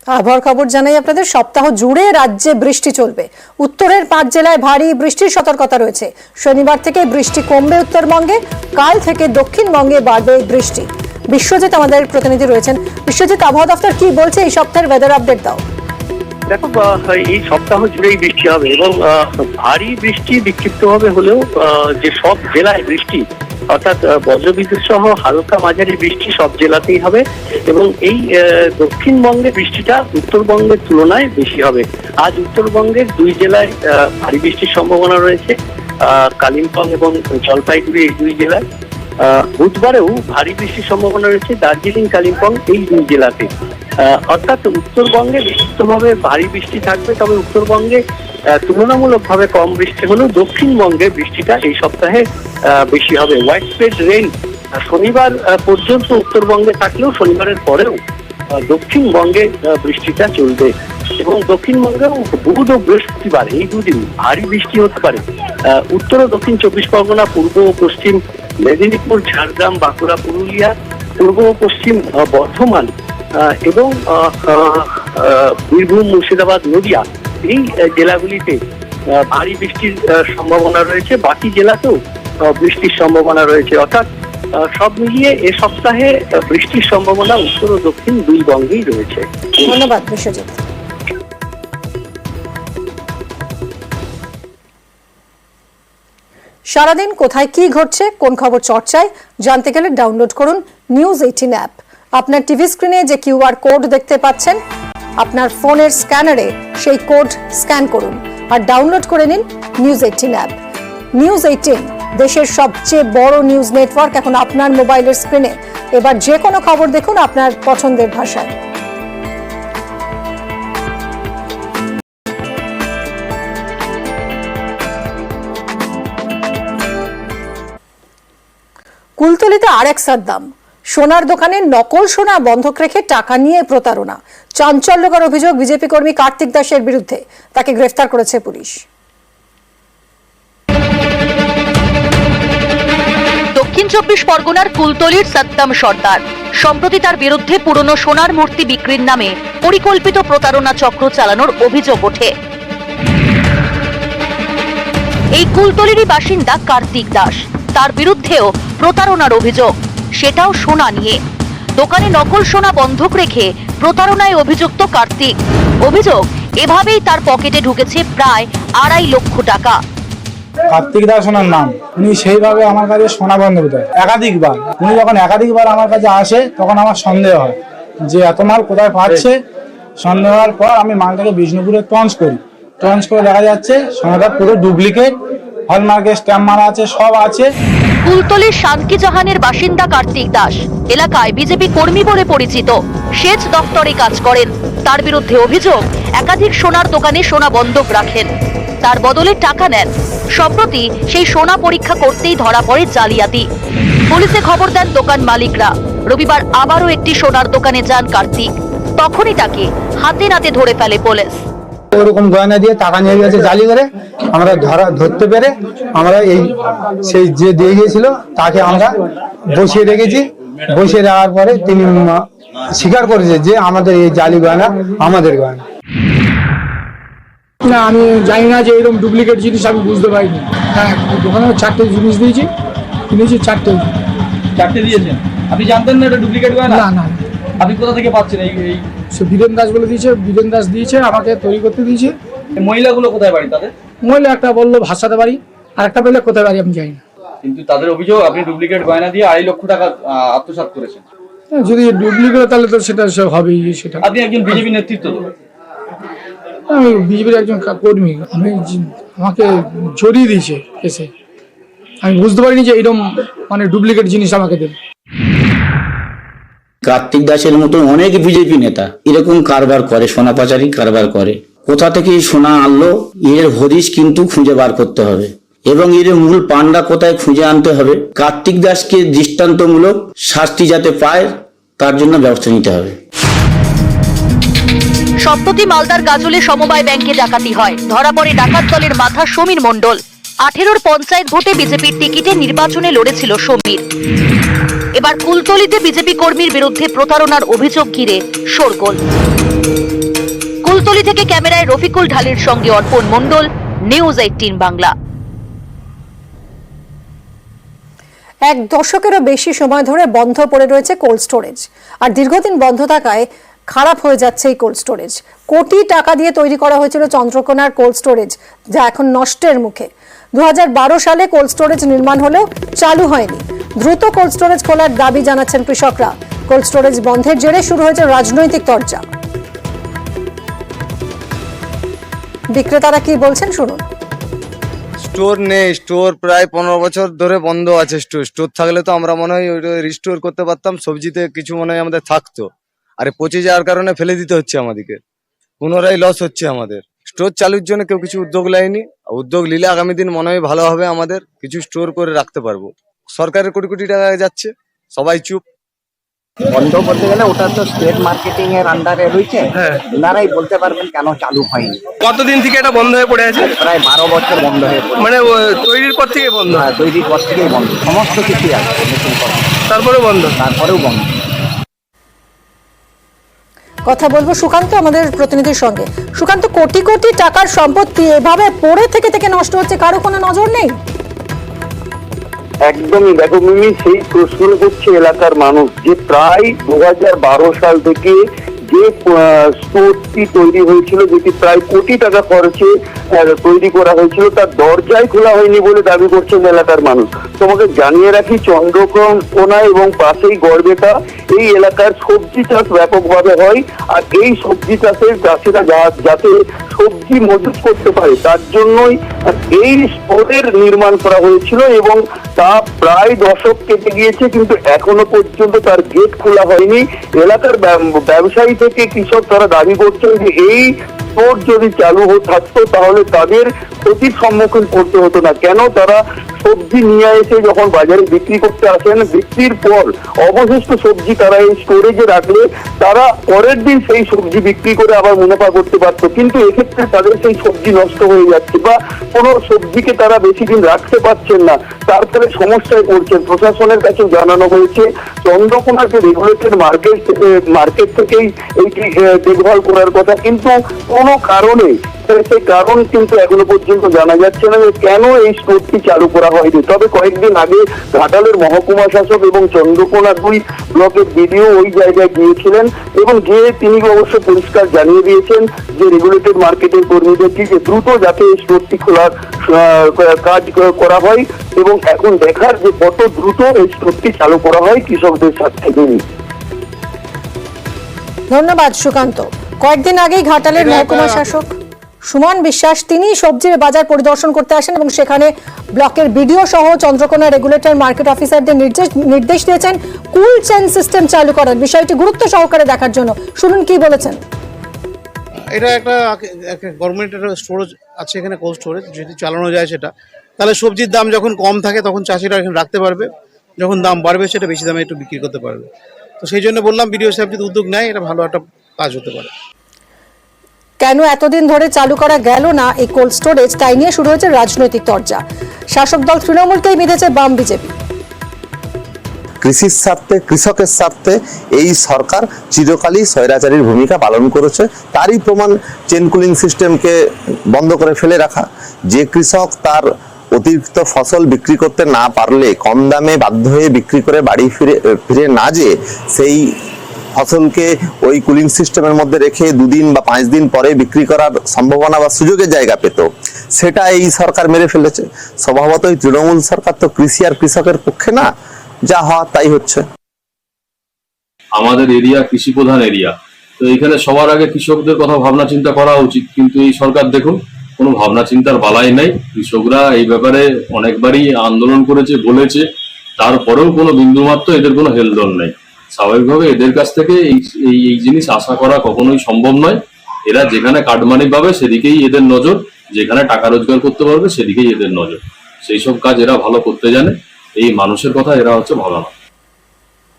আবহাওয়ার খবর জানাই আপনাদের। সপ্তাহ জুড়ে রাজ্যে বৃষ্টি চলবে। উত্তরের 5 জেলায় ভারী বৃষ্টির সতর্কতা রয়েছে। শনিবার থেকে বৃষ্টি কমবে উত্তরবঙ্গে, কাল থেকে দক্ষিণবঙ্গে বাড়বে বৃষ্টি। বিশ্বজিৎ আমাদের প্রতিনিধি রয়েছেন। বিশ্বজিৎ, আবহাওয়া দফতর কি বলছে এই সপ্তাহের ওয়েদার আপডেট দাও। দেখো, এই সপ্তাহ জুড়েই বৃষ্টি হবে এবং ভারী বৃষ্টি বিক্ষিপ্তভাবে হলেও যে সব জেলায় বৃষ্টি অর্থাৎ বজ্রবিদ্যুৎ সহ হালকা মাঝারি বৃষ্টি সব জেলাতেই হবে এবং এই দক্ষিণবঙ্গে বৃষ্টিটা উত্তরবঙ্গের তুলনায় বেশি হবে। আজ উত্তরবঙ্গের 2 জেলায় ভারী বৃষ্টির সম্ভাবনা রয়েছে, কালিম্পং এবং জলপাইগুড়ি এই 2 জেলায়। বুধবারেও ভারী বৃষ্টির সম্ভাবনা রয়েছে দার্জিলিং, কালিম্পং এই 2 জেলাতে। অর্থাৎ উত্তরবঙ্গে বিক্ষিপ্তভাবে ভারী বৃষ্টি থাকবে, তবে উত্তরবঙ্গে তুলনামূলকভাবে কম বৃষ্টি হলেও দক্ষিণবঙ্গে বৃষ্টিটা এই সপ্তাহে বেশি হবে। হোয়াইট স্প্রেড রেইন শনিবার পর্যন্ত উত্তরবঙ্গে থাকলেও শনিবারের পরেও দক্ষিণবঙ্গে বৃষ্টিটা চলবে এবং দক্ষিণবঙ্গেও বুধ ও বৃহস্পতিবার এই 2 দিন ভারী বৃষ্টি হতে পারে। উত্তর ও দক্ষিণ 24 পরগনা, পূর্ব ও পশ্চিম মেদিনীপুর, ঝাড়গ্রাম, বাঁকুড়া, পুরুলিয়া, পূর্ব ও পশ্চিম বর্ধমান এবং বীরভূম, মুর্শিদাবাদ, নদিয়া এই জেলাগুলিতে ভারী বৃষ্টির সম্ভাবনা রয়েছে। বাকি জেলাতেও বৃষ্টির সম্ভাবনা রয়েছে। অর্থাৎ সব মিলিয়ে এ সপ্তাহে বৃষ্টির সম্ভাবনা উত্তর ও দক্ষিণ 2 বঙ্গেই রয়েছে। ধন্যবাদ বিশ্বজিৎ। সারাদিন কোথায় কি ঘটছে, কোন খবর চর্চায় জানতে গেলে ডাউনলোড করুন নিউজ 18 অ্যাপ। আপনার টিভি স্ক্রিনে যে কিউআর কোড দেখতে পাচ্ছেন, আপনার ফোনের স্ক্যানারে সেই কোড স্ক্যান করুন আর ডাউনলোড করে নিন নিউজ 18 অ্যাপ। নিউজ 18 দেশের সবচেয়ে বড় নিউজ নেটওয়ার্ক এখন আপনার মোবাইলের স্ক্রিনে। এবার যে কোনো খবর দেখুন আপনার পছন্দের ভাষায়। কুলতলিতে আরেক সাদ্দাম। সোনার দোকানে নকল সোনা বন্ধক রেখে টাকা নিয়ে প্রতারণা। চাঞ্চল্যকর অভিযোগ বিজেপি কর্মী কার্তিক দাসের বিরুদ্ধে। তাকে গ্রেফতার করেছে পুলিশ। দক্ষিণ 24 পরগনার কুলতলির সাদ্দাম সর্দার সম্প্রতি তার বিরুদ্ধে পুরনো সোনার মূর্তি বিক্রির নামে পরিকল্পিত প্রতারণা চক্র চালানোর অভিযোগ ওঠে। এই কুলতলিরই বাসিন্দা কার্তিক দাস। তার বিরুদ্ধেও প্রতারণার অভিযোগ, সেটাও সোনা নিয়ে। দোকানে নকল সোনা বন্ধক রেখে প্রতারণায় অভিযুক্ত কার্তিক। অভিযোগ, এভাবেই তার পকেটে ঢুকেছে প্রায় 2.5 লক্ষ টাকা। কার্তিক দাস ওনার নাম। উনি সেইভাবে আমার কাছে সোনা বন্ধক দেয় একাধিকবার। উনি যখন একাধিকবার আমার কাছে আসে তখন আমার সন্দেহ হয় যে এত মাল কোথায় পাচ্ছে। সন্দেহ হওয়ার পর আমি মালটাকে বিষ্ণুপুরে টঞ্চ করি। টঞ্চ করে দেখা যাচ্ছে সোনাটা পুরো ডুপ্লিকেট, হলমার্কের স্ট্যাম্প মারা আছে, সব আছে। কুলতলির শান্তি জাহানের বাসিন্দা কার্তিক দাস এলাকায় বিজেপি কর্মী বলে পরিচিত। সেচ দপ্তরে কাজ করেন। তার বিরুদ্ধে অভিযোগ, একাধিক সোনার দোকানে সোনা বন্ধক রাখেন, তার বদলে টাকা নেন। সম্প্রতি সেই সোনা পরীক্ষা করতেই ধরা পড়ে জালিয়াতি। পুলিশে খবর দেন দোকান মালিকরা। রবিবার আবারও একটি সোনার দোকানে যান কার্তিক। তখনই তাকে হাতে নাতে ধরে ফেলে পুলিশ। ওরকম গয়না দিয়ে টাকা নিয়ে গেছে জালি করে। আমরা ধরতে পেরে আমরা সেই যে দিয়ে গিয়েছিল তাকে আমরা বসিয়ে রেখেছি। বসিয়ে রাখার পরে তিনি স্বীকার করেছে যে আমাদের এই জালি গয়না আমাদের গয়না। না, আমি জানি না যে এরকম ডুপ্লিকেট জিনিস আমি বুঝতে পারিনি। হ্যাঁ, দোকানে 4টে জিনিস দিয়েছি, কিনেছি 4টে দিয়েছেন। আপনি জানতেন না এটা ডুপ্লিকেট গয়না? না না। আপনি কোথা থেকে পাচ্ছেন এই? সে বীরেন দাস বলে দিয়েছে, বীরেন দাস দিয়েছে আমাকে তৈরি করতে দিয়েছে। মহিলাগুলো কোথায় বাড়ি তাদের? মহিলা একটা বললো ভাষাতে বাড়ি, আর একটা বললে কোথায় বাড়ি আমি জানি না। কিন্তু তাদের অভিযোগ আপনি ডুপ্লিকেট গয়না দিয়ে 2.5 লক্ষ টাকা আত্মসাৎ করেছেন। যদি ডুপ্লিকেট তাহলে তো সেটা হবেই। সেটা আপনি একজন বিজেপি নেতৃত্ব তো? আমি বিজেপির একজন কর্মী। আমাকে জড়িয়ে দিয়েছে কেসে। আমি বুঝতে পারিনি যে এরকম মানে ডুপ্লিকেট জিনিস আমাকে দেবে। কার্তিক দাসের মতো অনেক বিজেপি নেতা এরকম কারবার করে, সোনা পাচারি কারবার করে। কোথা থেকে সোনা আনলো এর হদিশ কিন্তু খুঁজে বার করতে হবে এবং এর মূল পান্ডা কোথায় খুঁজে আনতে হবে। কার্তিক দাসকে দৃষ্টান্তমূলক শাস্তি যাতে পায় তার জন্য ব্যবস্থা নিতে হবে। সম্প্রতি মালদার গাজলে সমবায় ব্যাংকে ডাকাতি হয়। ধরা পড়ে ডাকাত দলের মাথা সমীর মণ্ডল। 18 পঞ্চায়েত ভোটে বিজেপির টিকিটে নির্বাচনে লড়েছিল সমীর। এবার কুলতলিতে বিজেপি কর্মীর বিরুদ্ধে প্রতারণার অভিযোগ ঘিরে শোরগোল। কুলতলি থেকে ক্যামেরায় রফিকুল ঢালির সঙ্গে অর্পণ মণ্ডল, নিউজ 18 বাংলা। এক দশকেরও বেশি সময় ধরে বন্ধ পড়ে রয়েছে কোল্ড স্টোরেজ, আর দীর্ঘদিন বন্ধ থাকায় খারাপ হয়ে যাচ্ছে এই কোল্ড স্টোরেজ। কোটি টাকা দিয়ে তৈরি করা হয়েছিল চন্দ্রকোনার কোল্ড স্টোরেজ, যা এখন নষ্টের মুখে। 2012 সালে কোল্ড স্টোরেজ নির্মাণ হলেও চালু হয়নি। দ্রুত কোল্ড স্টোরেজ খোলার দাবি জানাচ্ছেন কৃষকরা। কোল্ড স্টোরেজ বন্ধের জেরে শুরু হয়েছে রাজনৈতিক তরজা। বিক্রেতারা কি বলছেন শুনুন। স্টোর নেই, স্টোর প্রায় 15 বছর ধরে বন্ধ আছে। স্টোর থাকলে তো আমরা মনে হয় ওইটা রিস্টোর করতে পারতাম, সবজিতে কিছু মনে হয় আমাদের থাকতো। আর পচে যাওয়ার কারণে ফেলে দিতে হচ্ছে আমাদেরকে, পুনরায় লস হচ্ছে আমাদের। স্টোর চালুর জন্য কেউ কিছু উদ্যোগ নেয়নি। উদ্যোগ নিলে আগামী দিন মনে হয় ভালো হবে, আমাদের কিছু স্টোর করে রাখতে পারবো। সরকারের কোটি কোটি টাকা যাচ্ছে, সবাই চুপ। বন্ধ বলতে গেলে ওটা তো স্টেট মার্কেটিং এর আন্ডারে রয়েছে, ওনারাই বলতে পারবেন কেন চালু হয়নি। কতদিন থেকে এটা বন্ধ হয়ে পড়ে আছে? প্রায় 12 বছর বন্ধ হয়ে পড়ে। মানে তৈরির পর থেকে বন্ধ? হ্যাঁ, তৈরির পর থেকেই বন্ধ, সমস্ত কিছুই আছে তারপরেও বন্ধ? তারপরেও বন্ধ। কথা বলবো সুকান্ত আমাদের প্রতিনিধির সঙ্গে। সুকান্ত, কোটি কোটি টাকার সম্পত্তি এভাবে পড়ে থেকে থেকে নষ্ট হচ্ছে, কারো কোনো নজর নেই? একদমই। দেখো মিমি, সেই প্রশ্ন করছে এলাকার মানুষ যে প্রায় 2012 সাল থেকে যে স্টোরটি তৈরি হয়েছিল, যেটি প্রায় কোটি টাকা খরচে তৈরি করা হয়েছিল, তার দরজাই খোলা হয়নি বলে দাবি করছেন এলাকার মানুষ। তোমাকে জানিয়ে রাখি, চন্দ্রকোনা এবং পাশেই গড়বেতা এই এলাকার সবজি চাষ ব্যাপকভাবে হয়। আর এই সবজি চাষের চাষিরা যাতে সবজি মজুত করতে পারে তার জন্যই এই স্টোরের নির্মাণ করা হয়েছিল, এবং তা প্রায় দশক কেটে গিয়েছে, কিন্তু এখনো পর্যন্ত তার গেট খোলা হয়নি। এলাকার ব্যবসায়ী থেকে কৃষক তারা দাবি করছেন যে এই স্টোর যদি চালু থাকতো তাহলে তাদের ক্ষতির সম্মুখীন করতে হতো না। কেন? তারা সবজি নিয়ে এসে যখন বাজারে বিক্রি করতে আসেন, বিক্রির পর অবশিষ্ট সবজি তারা এই স্টোরেজে রাখলে তারা পরের দিন সেই সবজি বিক্রি করে আবার মুনাফা করতে পারতো, কিন্তু এক্ষেত্রে তাদের সেই সবজি নষ্ট হয়ে যাচ্ছে বা কোনো সবজিকে তারা বেশি দিন রাখতে পারছেন না, তার ফলে সমস্যায় পড়ছেন। প্রশাসনের কাছে জানানো হয়েছে চন্দ্রকোনাকে রেগুলেটেড মার্কেট থেকেই এইটি দেখভাল করার কথা, কিন্তু কোনো কারণে সেই কারণ কিন্তু এখনো পর্যন্ত জানা যাচ্ছে না যে কেন এই স্টোরটি চালু করা হয়নি। তবে কয়েকদিন আগে ঘাটালের মহকুমা শাসক এবং চন্দ্রকোনা 2 ব্লকের বিডিও ওই জায়গায় গিয়েছিলেন, এবং গিয়ে তিনি অবশ্য পরিষ্কার জানিয়ে দিয়েছেন যে রেগুলেটেড মার্কেটের কর্মীদেরকে যে দ্রুত যাতে এই স্টোরটি খোলার কাজ করা হয়, এবং এখন দেখার যে কত দ্রুত এই স্টোরটি চালু করা হয় কৃষকদের স্বার্থে। ধন্যবাদ সুকান্ত। কয়েকদিন আগেই ঘাটালের মহকুমা শাসক সুমন বিশ্বাস তিনি সবজির বাজার পরিদর্শন করতে আসেন এবং সেখানে ব্লকের বিডিও সহ চন্দ্রকোনা রেগুলেটর মার্কেট অফিসারদের নির্দেশ দিয়েছেন কুল চেইন সিস্টেম চালু করার বিষয়টি গুরুত্ব সহকারে দেখার জন্য। শুনুন কি বলেছেন। এটা একটা গভর্নমেন্টের স্টোরেজ আছে এখানে, কোল্ড স্টোরেজ যদি চালানো যায় সেটা, তাহলে সবজির দাম যখন কম থাকে তখন চাষিরা এখানে রাখতে পারবে, যখন দাম বাড়বে সেটা বেশি দামে একটু বিক্রি করতে পারবে। তো সেই জন্য বললাম বিডিও সাহেব যদি উদ্যোগ নেয় এটা ভালো একটা কাজ হতে পারে। কেন এতদিন ধরে চালু করা গেল না এই কোল্ড স্টোরেজ, তাই নিয়ে শুরু হয়েছে রাজনৈতিক তরজা। শাসক দল তৃণমূলকেই বিঁধেছে বাম বিজেপি। কৃষির স্বার্থে, কৃষকের স্বার্থে এই সরকার চিরকালই স্বৈরাচারীর ভূমিকা পালন করেছে। তারই প্রমাণ চেন কুলিং সিস্টেমকে বন্ধ করে ফেলে রাখা। যে কৃষক তার অতিরিক্ত ফসল বিক্রি করতে না পারলে কম দামে বাধ্য হয়ে বিক্রি করে বাড়ি ফিরে না যেয়ে সেই ফসলকে ওই কুলিং সিস্টেমের মধ্যে রেখে 2 দিন বা 5 দিন পরে বিক্রি করার সম্ভাবনা বা সুযোগের জায়গা পেত, সেটা এই সরকার মেরে ফেলেছে। স্বভাবতই তৃণমূল সরকার তো কৃষি আর কৃষকের পক্ষে না, যা হওয়া তাই হচ্ছে। আমাদের এরিয়া কৃষি প্রধান এরিয়া, তো এখানে সবার আগে কৃষকদের কথা ভাবনা চিন্তা করা উচিত, কিন্তু এই সরকার দেখুন কোনো ভাবনা চিন্তার বালাই নাই। কৃষকরা এই ব্যাপারে অনেকবারই আন্দোলন করেছে, বলেছে, তারপরেও কোনো বিন্দুমাত্র এদের কোনো হেলদোল নেই। স্বাভাবিকভাবে এদের কাছ থেকে এই জিনিস আশা করা কখনোই সম্ভব নয়। এরা যেখানে কাটমানি পাবে সেদিকেই এদের নজর, যেখানে টাকা রোজগার করতে পারবে সেদিকেই এদের নজর। সেই সব কাজ এরা ভালো করতে জানে, এই মানুষের কথা এরা হচ্ছে ভালো না।